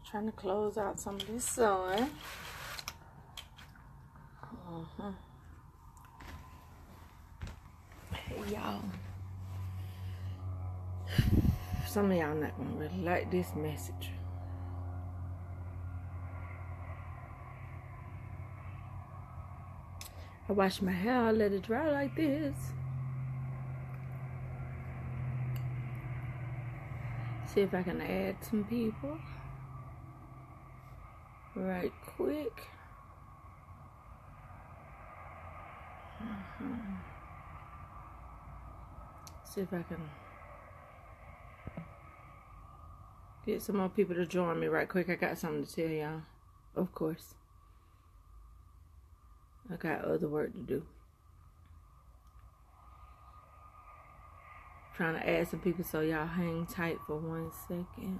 Trying to close out some of this sun. Hey, y'all. Some of y'all not gonna really like this message. I wash my hair, I let it dry like this. See if I can add some people right quick. See if I can get some more people to join me right quick. I got something to tell y'all, of course. I got other work to do. Trying to add some people, so y'all hang tight for 1 second.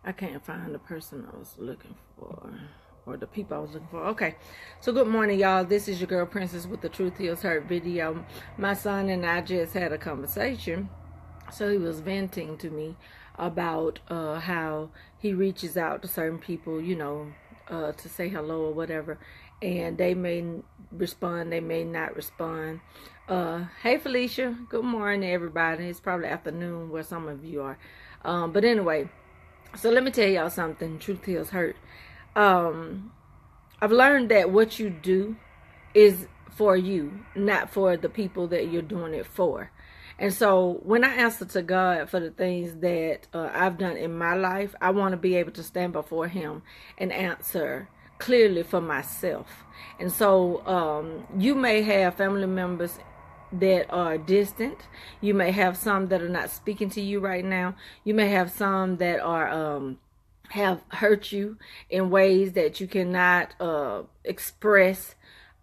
I can't find the person I was looking for, or the people I was looking for. Okay, so good morning, y'all. This is your girl Princess with the Truth Heals Hurt video. My son and I just had a conversation. So he was venting to me about how he reaches out to certain people, you know, to say hello or whatever, and they may respond, they may not respond. Hey Felicia, good morning everybody. It's probably afternoon where some of you are, but anyway, so let me tell y'all something. Truth Heals Hurt. I've learned that what you do is for you, not for the people that you're doing it for. And so when I answer to God for the things that I've done in my life, I want to be able to stand before him and answer clearly for myself. And so you may have family members that are distant. You may have some that are not speaking to you right now. You may have some that are have hurt you in ways that you cannot express,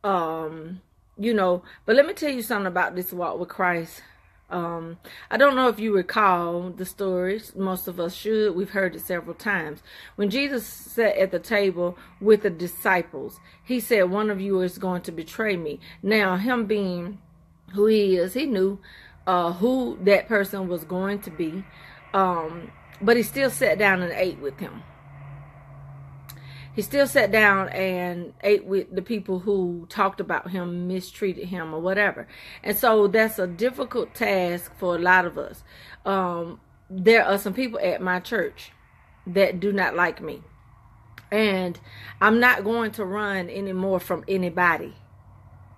you know. But let me tell you something about this walk with Christ. I don't know if you recall the stories. Most of us should. We've heard it several times. When Jesus sat at the table with the disciples, he said, one of you is going to betray me. Now, him being who he is, he knew who that person was going to be. But he still sat down and ate with him. He still sat down and ate with the people who talked about him, mistreated him, or whatever. And so that's a difficult task for a lot of us. There are some people at my church that do not like me. And I'm not going to run anymore from anybody.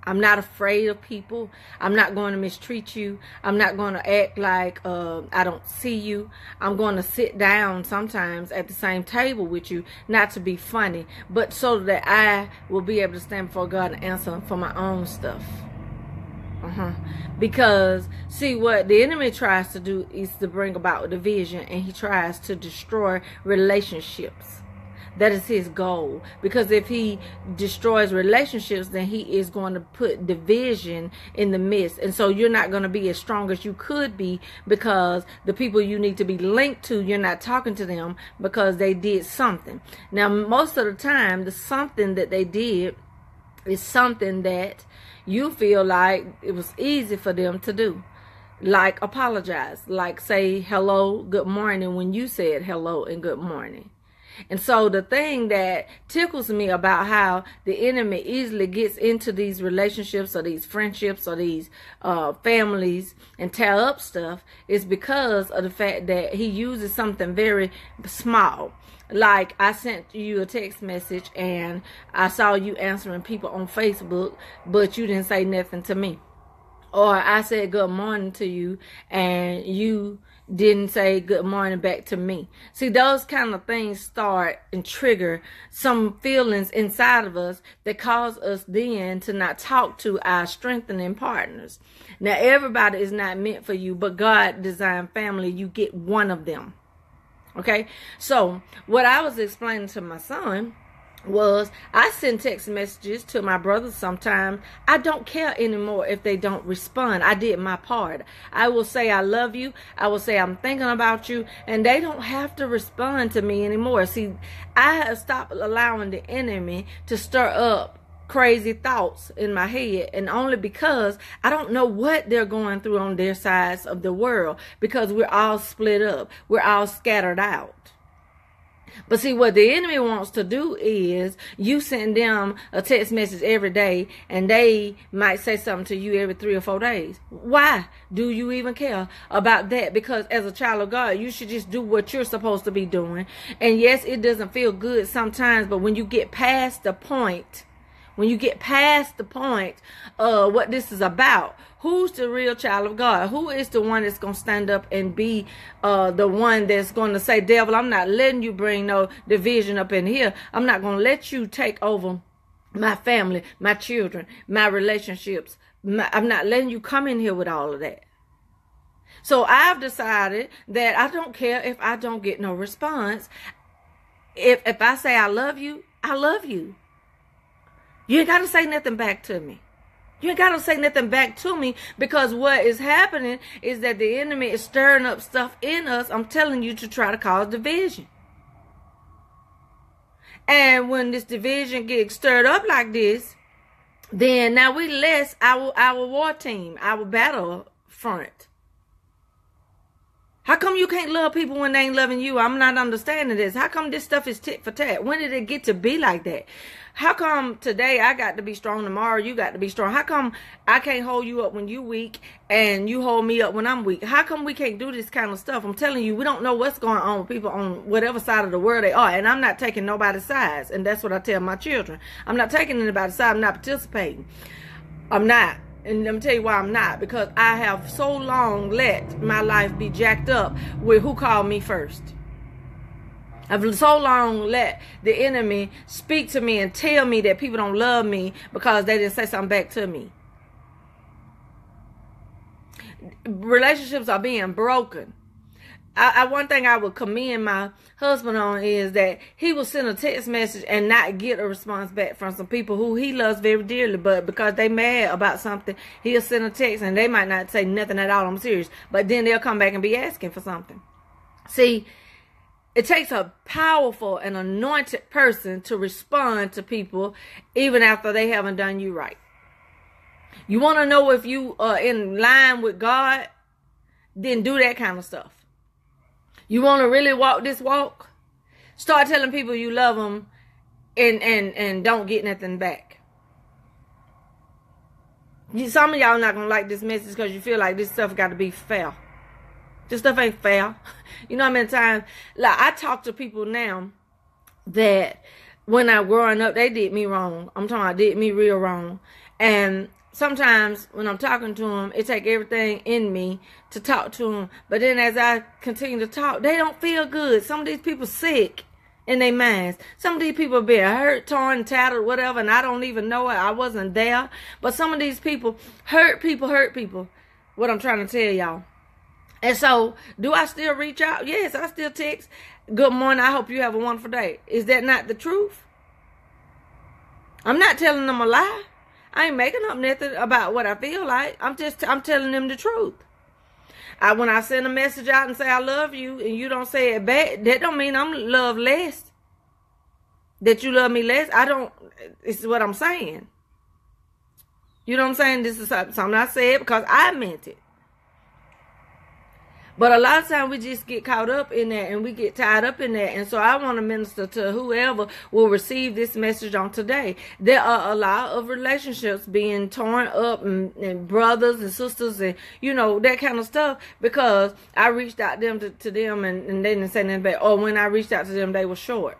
I'm not afraid of people. I'm not going to mistreat you. I'm not going to act like I don't see you. I'm going to sit down sometimes at the same table with you, not to be funny, but so that I will be able to stand before God and answer for my own stuff. Because, see, what the enemy tries to do is to bring about division, and he tries to destroy relationships. That is his goal. Because if he destroys relationships, then he is going to put division in the midst. And so you're not going to be as strong as you could be, because the people you need to be linked to, you're not talking to them because they did something. Now, most of the time, the something that they did is something that you feel like it was easy for them to do. Like apologize. Like say hello, good morning when you said hello and good morning. And so the thing that tickles me about how the enemy easily gets into these relationships or these friendships or these families and tear up stuff is because of the fact that he uses something very small. Like I sent you a text message and I saw you answering people on Facebook, but you didn't say nothing to me. Or I said good morning to you and you didn't say good morning back to me. See, those kind of things start and trigger some feelings inside of us that cause us then to not talk to our strengthening partners. Now, everybody is not meant for you, but God designed family. You get one of them. Okay? So, what I was explaining to my son was I send text messages to my brothers sometimes. I don't care anymore if they don't respond. I did my part. I will say I love you. I will say I'm thinking about you, and they don't have to respond to me anymore. See, I have stopped allowing the enemy to stir up crazy thoughts in my head, and only because I don't know what they're going through on their sides of the world, because we're all split up. We're all scattered out. But see, what the enemy wants to do is you send them a text message every day, and they might say something to you every 3 or 4 days. Why do you even care about that? Because as a child of God, you should just do what you're supposed to be doing. And yes, it doesn't feel good sometimes, but when you get past the point, what this is about, who's the real child of God? Who is the one that's going to stand up and be the one that's going to say, devil, I'm not letting you bring no division up in here. I'm not going to let you take over my family, my children, my relationships. I'm not letting you come in here with all of that. So I've decided that I don't care if I don't get no response. If I say I love you, I love you. You ain't got to say nothing back to me. You ain't got to say nothing back to me, because what is happening is that the enemy is stirring up stuff in us, I'm telling you, to try to cause division. And when this division gets stirred up like this, then now we less our war team, our battle front. How come you can't love people when they ain't loving you? I'm not understanding this. How come this stuff is tit for tat? When did it get to be like that? How come today I got to be strong, tomorrow you got to be strong? How come I can't hold you up when you weak and you hold me up when I'm weak? How come we can't do this kind of stuff? I'm telling you, we don't know what's going on with people on whatever side of the world they are. And I'm not taking nobody's sides. And that's what I tell my children. I'm not taking anybody's side. I'm not participating. I'm not. And let me tell you why I'm not. Because I have so long let my life be jacked up with who called me first. I've so long let the enemy speak to me and tell me that people don't love me because they didn't say something back to me. Relationships are being broken. One thing I would commend my husband on is that he will send a text message and not get a response back from some people who he loves very dearly, but because they mad about something, he'll send a text and they might not say nothing at all. I'm serious. But then they'll come back and be asking for something. See, it takes a powerful and anointed person to respond to people even after they haven't done you right. You want to know if you are in line with God? Then do that kind of stuff. You want to really walk this walk? Start telling people you love them and don't get nothing back. Some of y'all not going to like this message because you feel like this stuff got to be fair. This stuff ain't fair. You know how many times, like, I talk to people now that when I growing up, they did me wrong. I'm talking about did me real wrong. And sometimes when I'm talking to them, it take everything in me to talk to them. But then as I continue to talk, they don't feel good. Some of these people sick in their minds. Some of these people being hurt, torn, tattered, whatever, and I don't even know it. I wasn't there. But some of these people hurt people. What I'm trying to tell y'all. And so, do I still reach out? Yes, I still text, good morning, I hope you have a wonderful day. Is that not the truth? I'm not telling them a lie. I ain't making up nothing about what I feel like. I'm telling them the truth. When I send a message out and say I love you and you don't say it back, that don't mean I'm love less. That you love me less. This is what I'm saying. You know what I'm saying? This is something I said because I meant it. But a lot of times we just get caught up in that and we get tied up in that. And so I want to minister to whoever will receive this message on today. There are a lot of relationships being torn up and brothers and sisters and, you know, that kind of stuff because I reached out to them and they didn't say nothing back. Or when I reached out to them, they were short.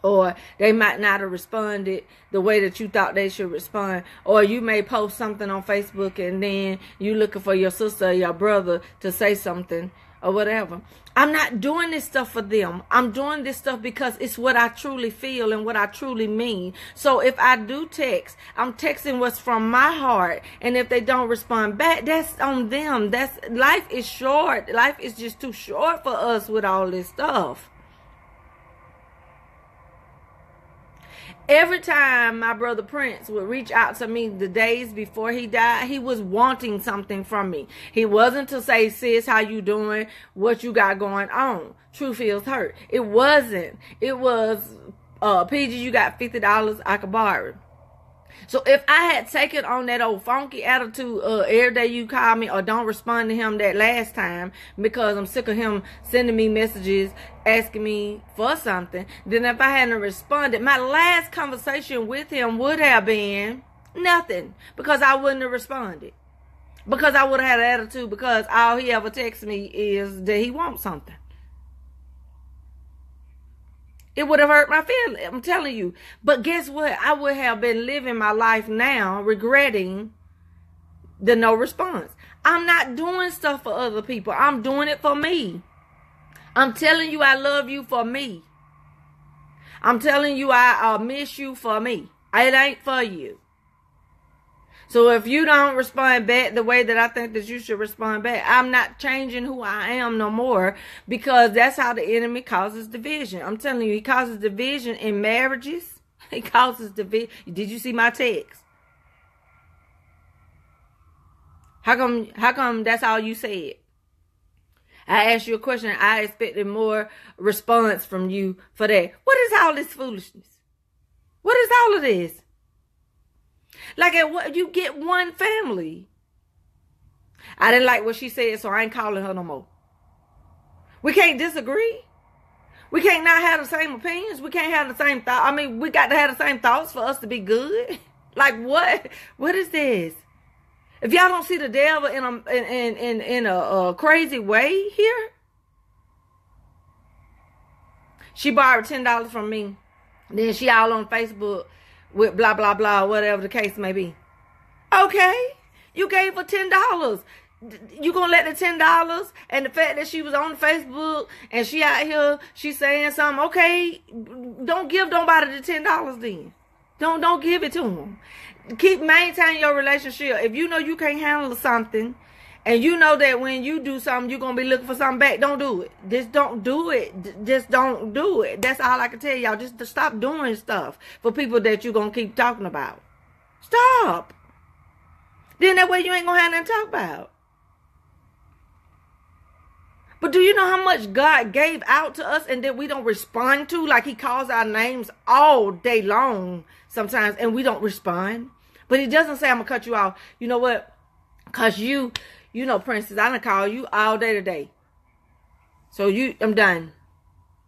Or they might not have responded the way that you thought they should respond. Or you may post something on Facebook and then you looking for your sister or your brother to say something or whatever. I'm not doing this stuff for them. I'm doing this stuff because it's what I truly feel and what I truly mean. So if I do text, I'm texting what's from my heart. And if they don't respond back, that's on them. Life is short. Life is just too short for us with all this stuff. Every time my brother Prince would reach out to me the days before he died, he was wanting something from me. He wasn't to say, sis, how you doing? What you got going on? True feels hurt. It wasn't. It was, PG, you got $50 I could borrow. So if I had taken on that old funky attitude, every day you call me or don't respond to him that last time because I'm sick of him sending me messages asking me for something, then if I hadn't responded, my last conversation with him would have been nothing, because I wouldn't have responded, because I would have had an attitude, because all he ever texts me is that he wants something. It would have hurt my feelings, I'm telling you. But guess what? I would have been living my life now regretting the no response. I'm not doing stuff for other people. I'm doing it for me. I'm telling you I love you for me. I'm telling you I miss you for me. It ain't for you. So if you don't respond back the way that I think that you should respond back, I'm not changing who I am no more, because that's how the enemy causes division. I'm telling you, he causes division in marriages. He causes division. Did you see my text? How come that's all you said? I asked you a question. I expected more response from you for that. What is all this foolishness? What is all of this? Like, you get one family. I didn't like what she said, so I ain't calling her no more. We can't disagree. We can't not have the same opinions. We can't have the same thought. I mean, we got to have the same thoughts for us to be good. Like, what? What is this? If y'all don't see the devil in a crazy way here. She borrowed $10 from me. Then she all on Facebook with blah, blah, blah, whatever the case may be. Okay. You gave her $10. You gonna let the $10 and the fact that she was on Facebook and she out here, she saying something, okay, don't give nobody the $10 then. Don't give it to them. Keep maintaining your relationship. If you know you can't handle something, and you know that when you do something, you're going to be looking for something back, don't do it. Just don't do it. Just don't do it. That's all I can tell y'all. Just to stop doing stuff for people that you're going to keep talking about. Stop. Then that way you ain't going to have nothing to talk about. But do you know how much God gave out to us and that we don't respond to? Like, he calls our names all day long sometimes and we don't respond. But he doesn't say, I'm going to cut you off. You know what? Because you know, Princess, I done call you all day today. So I'm done.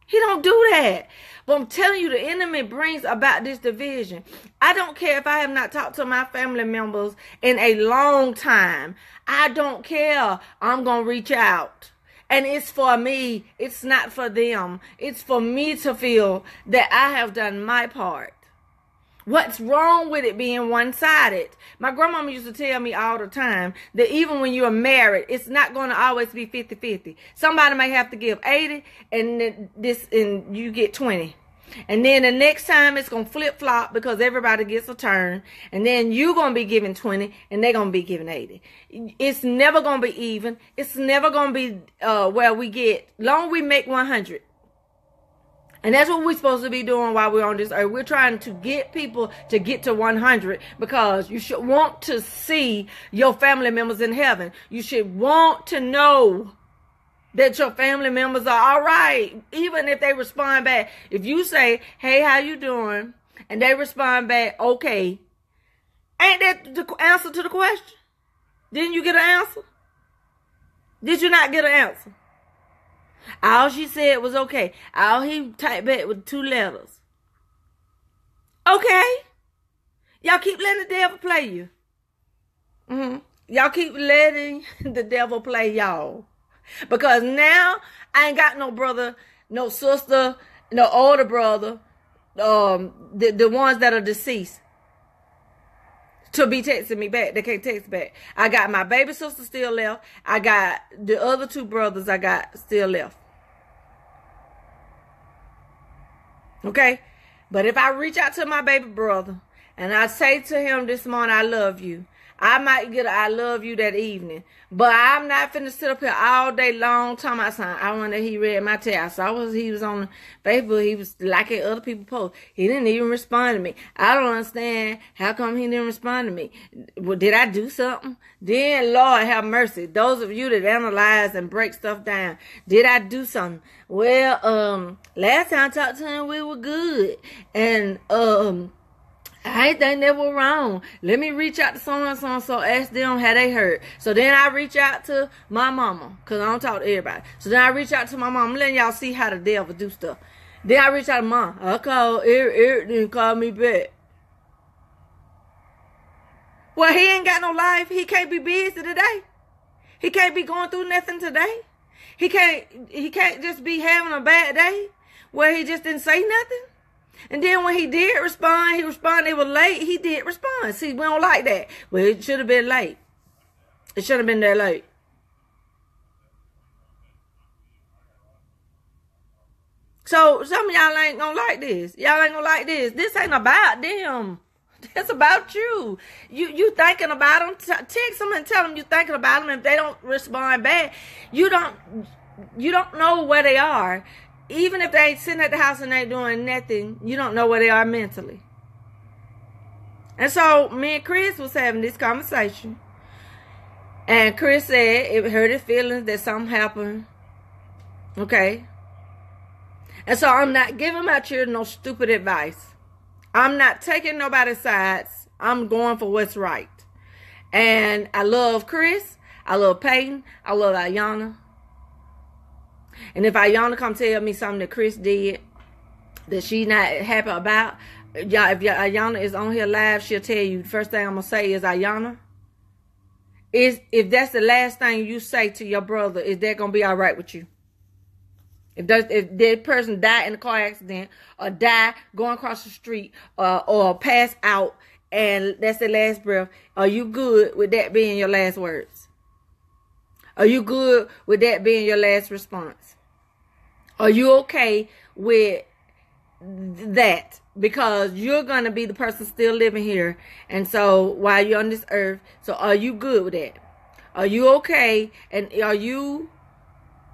He don't do that. But I'm telling you, the enemy brings about this division. I don't care if I have not talked to my family members in a long time. I don't care. I'm going to reach out. And it's for me. It's not for them. It's for me to feel that I have done my part. What's wrong with it being one-sided? My grandmama used to tell me all the time that even when you're married, it's not going to always be 50-50. Somebody may have to give 80 and you get 20. And then the next time it's going to flip-flop because everybody gets a turn. And then you're going to be giving 20 and they're going to be giving 80. It's never going to be even. It's never going to be where we get, long we make 100. And that's what we're supposed to be doing while we're on this earth. We're trying to get people to get to 100 because you should want to see your family members in heaven. You should want to know that your family members are all right, even if they respond back. If you say, hey, how you doing? And they respond back, okay. Ain't that the answer to the question? Didn't you get an answer? Did you not get an answer? All she said was okay. All he typed back with 2 letters. Okay. Y'all keep letting the devil play you. Y'all keep letting the devil play y'all. Because now I ain't got no brother, no sister, no older brother, the ones that are deceased to be texting me back. They can't text back. I got my baby sister still left. I got the other 2 brothers I got still left. Okay? But if I reach out to my baby brother and I say to him this morning, I love you. I might get a I love you that evening. But I'm not finna sit up here all day long talking about something. I wonder if he read my text. I saw he was on Facebook. He was liking other people's posts. He didn't even respond to me. I don't understand how come he didn't respond to me. Well, did I do something? Then, Lord have mercy. Those of you that analyze and break stuff down. Did I do something? Well, last time I talked to him, we were good. And, I ain't think that was wrong. Let me reach out to someone, so ask them how they heard. So then I reach out to my mama, because I don't talk to everybody. So then I reach out to my mama. I'm letting y'all see how the devil do stuff. Then I reach out to mom. I called Eric didn't call me back. Well, he ain't got no life. He can't be busy today. He can't be going through nothing today. He can't just be having a bad day where he just didn't say nothing. And then when he did respond, he responded, it was late. He did respond. See, we don't like that. Well, it should have been late. It should have been that late. So some of y'all ain't gonna like this. Y'all ain't gonna like this. This ain't about them. It's about you. You thinking about them. Text them and tell them you thinking about them. If they don't respond back, you don't know where they are. Even if they ain't sitting at the house and ain't doing nothing, you don't know where they are mentally. And so me and Chris was having this conversation. And Chris said it hurt his feelings that something happened. Okay. And so I'm not giving my children no stupid advice. I'm not taking nobody's sides. I'm going for what's right. And I love Chris. I love Peyton. I love Ayana. And if Ayana come tell me something that Chris did that she not happy about, y'all, if Ayana is on here live, she'll tell you the first thing I'm gonna say is, Ayana, if that's the last thing you say to your brother, is that gonna be all right with you? If that person died in a car accident or die going across the street or pass out and that's their last breath, are you good with that being your last words? Are you good with that being your last response? Are you okay with that? Because you're going to be the person still living here. And so while you're on this earth, so are you good with that? Are you okay? And are you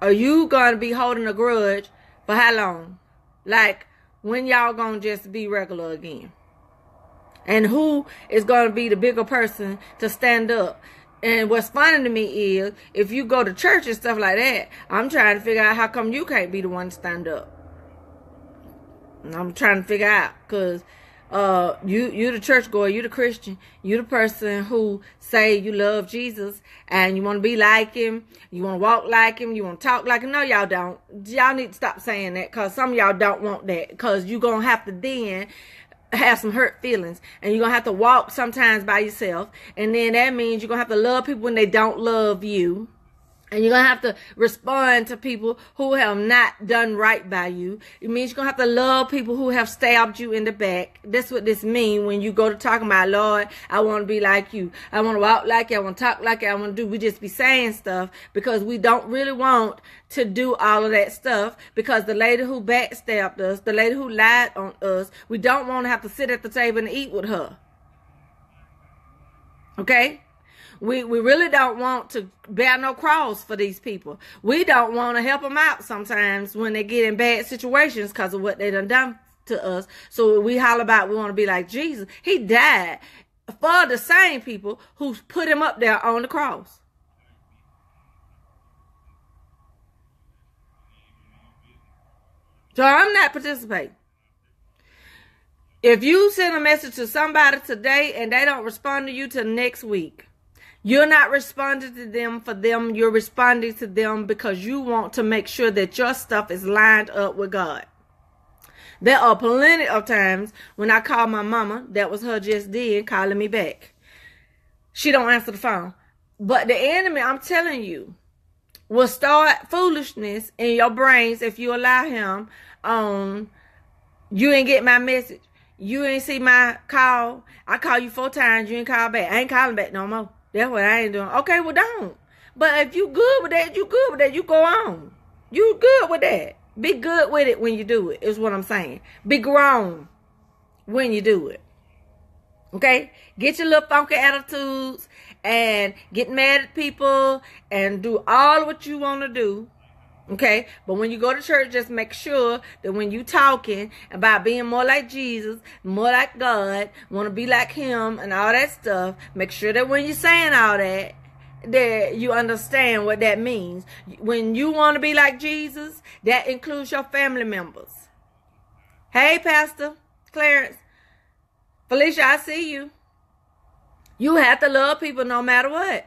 going to be holding a grudge for how long? Like, when y'all going to just be regular again? And who is going to be the bigger person to stand up? And what's funny to me is, if you go to church and stuff like that, I'm trying to figure out how come you can't be the one to stand up. And I'm trying to figure out, because you the churchgoer, you the Christian, you the person who say you love Jesus and you want to be like him, you want to walk like him, you want to talk like him. No, y'all don't. Y'all need to stop saying that, because some of y'all don't want that, because you're going to have to then have some hurt feelings, and you're gonna have to walk sometimes by yourself, and then that means you're gonna have to love people when they don't love you, and you're gonna have to respond to people who have not done right by you. It means you're gonna have to love people who have stabbed you in the back. That's what this means when you go to talking about, Lord, I want to be like you, I want to walk like you, I want to talk like you, I want to do. We just be saying stuff because we don't really want to do all of that stuff, because the lady who backstabbed us, the lady who lied on us, we don't want to have to sit at the table and eat with her. Okay? We really don't want to bear no cross for these people. We don't want to help them out sometimes when they get in bad situations because of what they done to us. So we holler about we want to be like Jesus. He died for the same people who put him up there on the cross. So I'm not participating. If you send a message to somebody today and they don't respond to you till next week, you're not responding to them for them. You're responding to them because you want to make sure that your stuff is lined up with God. There are plenty of times when I call my mama, that was her just then calling me back. She don't answer the phone. But the enemy, I'm telling you, will start foolishness in your brains if you allow him on, you ain't get my message. You ain't see my call. I call you 4 times. You ain't call back. I ain't calling back no more. That's what I ain't doing. Okay, well, don't. But if you good with that, you good with that, you go on. You good with that. Be good with it when you do it, is what I'm saying. Be grown when you do it. Okay? Get your little funky attitudes and get mad at people and do all what you want to do. Okay? But when you go to church, just make sure that when you talking about being more like Jesus, more like God, want to be like him and all that stuff, make sure that when you're saying all that you understand what that means. When you want to be like Jesus, that includes your family members. Hey, Pastor Clarence, Felicia, I see you. You have to love people no matter what.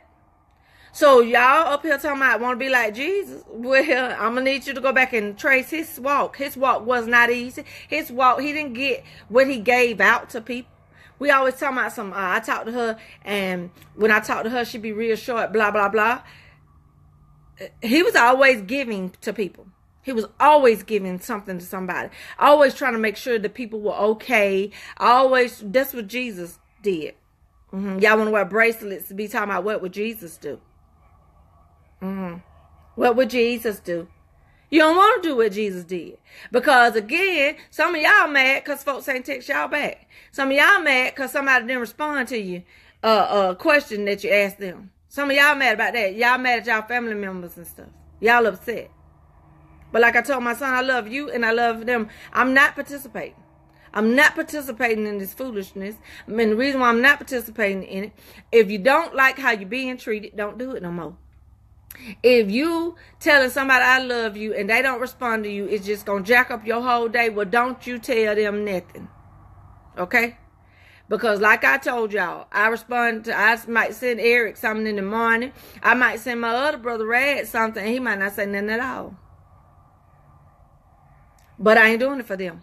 So y'all up here talking about want to be like Jesus. Well, I'm going to need you to go back and trace his walk. His walk was not easy. His walk, he didn't get what he gave out to people. We always talking about some, I talked to her, and when I talked to her, she'd be real short, blah, blah, blah. He was always giving to people. He was always giving something to somebody. Always trying to make sure that people were okay. That's what Jesus did. Y'all want to wear bracelets to be talking about what would Jesus do? What would Jesus do? You don't want to do what Jesus did. Because again, some of y'all mad because folks ain't text y'all back. Some of y'all mad because somebody didn't respond to you a question that you asked them. Some of y'all mad about that. Y'all mad at y'all family members and stuff. Y'all upset. But like I told my son, I love you and I love them. I'm not participating. I'm not participating in this foolishness. I mean, the reason why I'm not participating in it, if you don't like how you're being treated, don't do it no more. If you telling somebody I love you and they don't respond to you, it's just going to jack up your whole day. Well, don't you tell them nothing. Okay? Because like I told y'all, I might send Eric something in the morning. I might send my other brother Rad something and he might not say nothing at all. But I ain't doing it for them.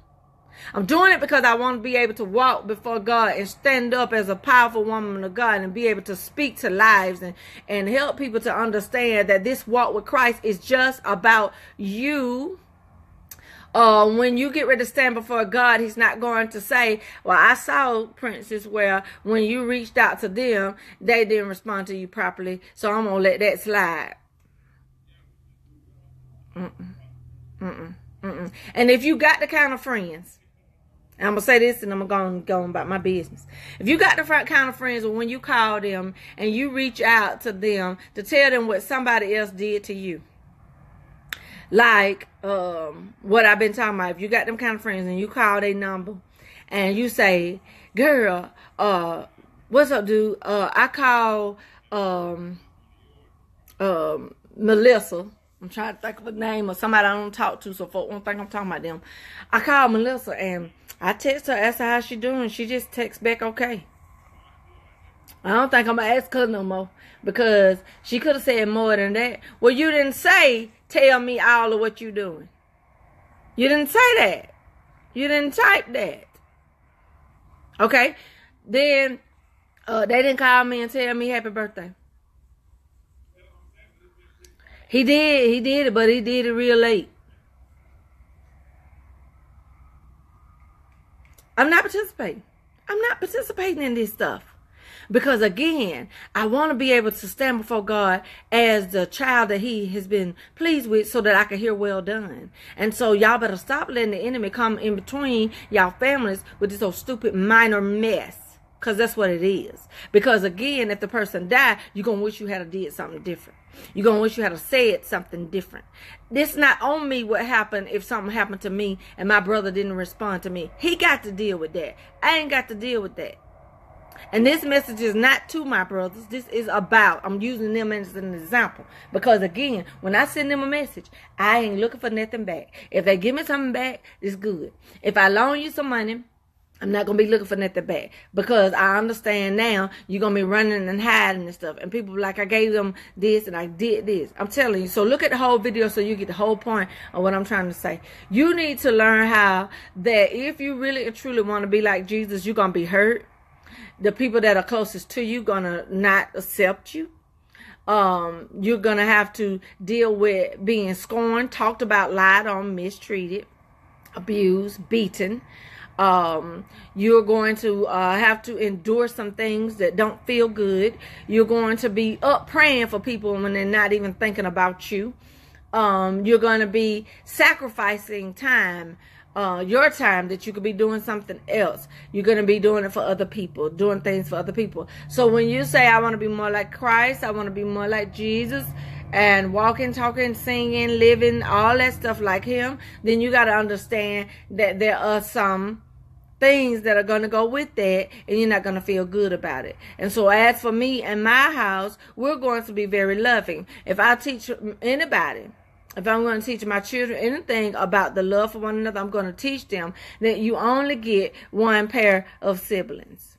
I'm doing it because I want to be able to walk before God and stand up as a powerful woman of God and be able to speak to lives and help people to understand that this walk with Christ is just about you. When you get ready to stand before God, he's not going to say, well, I saw, Princess, where when you reached out to them, they didn't respond to you properly, so I'm going to let that slide. And if you got the kind of friends, and I'm going to say this and I'm going to go about my business. If you got the kind of friends when you call them and you reach out to them to tell them what somebody else did to you, like what I've been talking about, if you got them kind of friends and you call their number and you say, girl, what's up, dude? I call Melissa. I'm trying to think of a name of somebody I don't talk to so folks won't think I'm talking about them. I call Melissa and I text her, ask her how she doing. She just texts back, okay. I don't think I'm going to ask her no more because she could have said more than that. Well, you didn't say, tell me all of what you doing. You didn't say that. You didn't type that. Okay. Then they didn't call me and tell me happy birthday. He did it, but he did it real late. I'm not participating. I'm not participating in this stuff. Because again, I want to be able to stand before God as the child that he has been pleased with so that I can hear well done. And so y'all better stop letting the enemy come in between y'all families with this old stupid minor mess. Because that's what it is. Because again, if the person died, you're going to wish you had did something different. You're going to wish you had said something different. This not on me what happened if something happened to me and my brother didn't respond to me. He got to deal with that. I ain't got to deal with that. And this message is not to my brothers. This is about, I'm using them as an example. Because again, when I send them a message, I ain't looking for nothing back. If they give me something back, it's good. If I loan you some money, I'm not going to be looking for nothing back. Because I understand now you're going to be running and hiding and stuff. And people be like, I gave them this and I did this. I'm telling you. So look at the whole video so you get the whole point of what I'm trying to say. You need to learn how that if you really and truly want to be like Jesus, you're going to be hurt. The people that are closest to you going to not accept you. You're going to have to deal with being scorned, talked about, lied on, mistreated, abused, beaten. You're going to have to endure some things that don't feel good. You're going to be up praying for people when they're not even thinking about you. You're going to be sacrificing time your time that you could be doing something else. You're going to be doing it for other people, doing things for other people. So when you say, I want to be more like Christ, I want to be more like Jesus, and walking, talking, singing, living, all that stuff like him, then you got to understand that there are some things that are going to go with that, and you're not going to feel good about it. And so as for me and my house, we're going to be very loving. If I teach anybody, if I'm going to teach my children anything about the love for one another, I'm going to teach them that you only get one pair of siblings.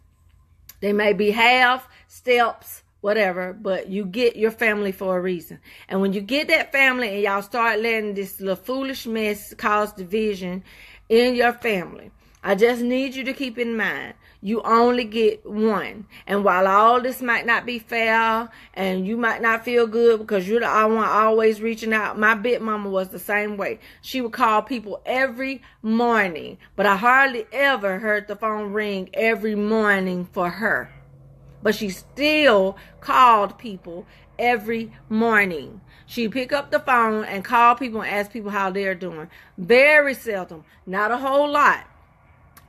They may be half, steps, whatever, but you get your family for a reason. And when you get that family and y'all start letting this little foolish mess cause division in your family, I just need you to keep in mind, you only get one. And while all this might not be fair and you might not feel good because you're the one always reaching out, my big mama was the same way. She would call people every morning, but I hardly ever heard the phone ring every morning for her. But she still called people every morning. She'd pick up the phone and call people and ask people how they're doing. Very seldom, not a whole lot,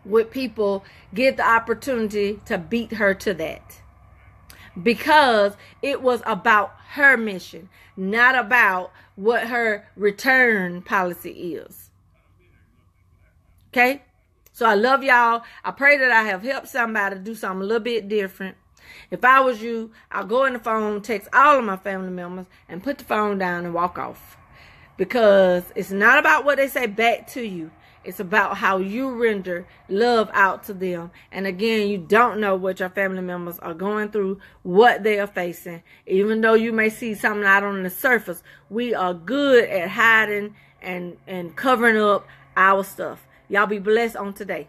would people get the opportunity to beat her to that, because it was about her mission, not about what her return policy is. Okay? So I love y'all. I pray that I have helped somebody do something a little bit different. If I was you, I'll go in the phone, text all of my family members, and put the phone down and walk off. Because it's not about what they say back to you. It's about how you render love out to them. And again, you don't know what your family members are going through, what they are facing. Even though you may see something out on the surface, we are good at hiding and covering up our stuff. Y'all be blessed on today.